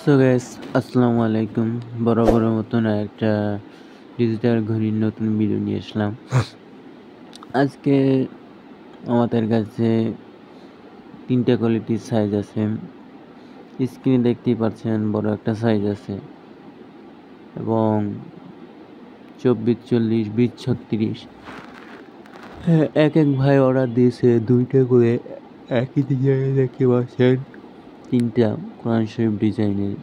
So guys, আসসালামু আলাইকুম। বরাবরের মতন একটা ডিজিটাল ঘড়ির নতুন ভিডিও নিয়ে আসলাম। আজকে আমাদের কাছে 3টা কোয়ালিটির সাইজ আছে। স্ক্রিনে দেখতেই পাচ্ছেন বড় একটা সাইজ আছে এবং 24, 40, 20, 36। হ্যাঁ, এক ভাই অর্ডার দিয়েছে 2টা করে একই ডিজাইনে দেখতে পাচ্ছেন। 3টা কোরআন শরীফ ডিজাইনের,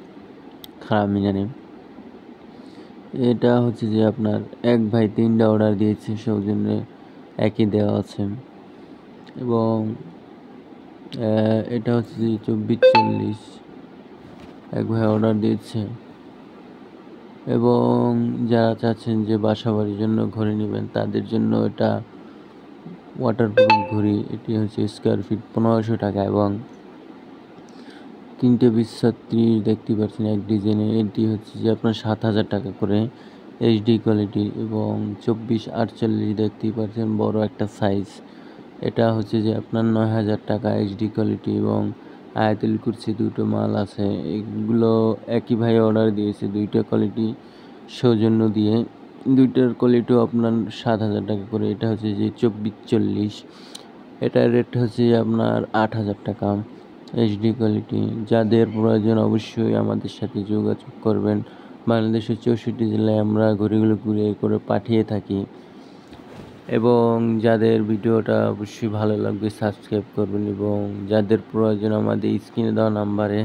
খারাপ জানে। এটা হচ্ছে যে আপনার এক ভাই 3টা অর্ডার দিয়েছে, সৌজন্যে একই দেওয়া আছে এবং এটা হচ্ছে যে 24, 40 এক ভাই অর্ডার দিয়েছে। এবং যারা চাচ্ছেন যে বাসা বাড়ির জন্য ঘড়ি নেবেন তাদের জন্য এটা ওয়াটারপ্রুফ ঘড়ি। এটি হচ্ছে স্কোয়ার ফিট 1500 টাকা এবং 3টে 20, 36 দেখতে পাচ্ছেন এক ডিজাইনে। এটি হচ্ছে যে আপনার 7000 টাকা করে এইচডি কোয়ালিটি এবং 24, 48 দেখতেই পাচ্ছেন বড় একটা সাইজ। এটা হচ্ছে যে আপনার 9000 টাকা এইচডি কোয়ালিটি এবং আয়াতুল কুরসি 2টো মাল আছে। এগুলো একই ভাই অর্ডার দিয়েছে 2টা কোয়ালিটি সৌজন্য দিয়ে। 2টার কোয়ালিটিও আপনার 7000 টাকা করে। এটা হচ্ছে যে 24, 40, এটার রেট হচ্ছে যে আপনার 8000 টাকা এইচডি কোয়ালিটি। যাদের প্রয়োজন অবশ্যই আমাদের সাথে যোগাযোগ করবেন। বাংলাদেশের 64 জেলায় আমরা ঘড়িগুলো কুরিয়ার করে পাঠিয়ে থাকি এবং যাদের ভিডিওটা অবশ্যই ভালো লাগবে সাবস্ক্রাইব করবেন এবং যাদের প্রয়োজন আমাদের স্ক্রিনে দেওয়া নাম্বারে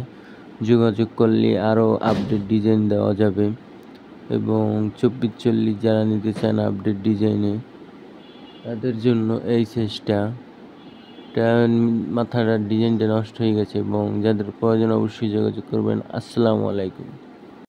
যোগাযোগ করলে আরও আপডেট ডিজাইন দেওয়া যাবে এবং 24, 40 যারা নিতে চান আপডেট ডিজাইনে তাদের জন্য এই সাইজটা মাথাটার ডিজাইনটা নষ্ট হয়ে গেছে এবং যাদের প্রয়োজন অবশ্যই যোগাযোগ করবেন। আসসালামু আলাইকুম।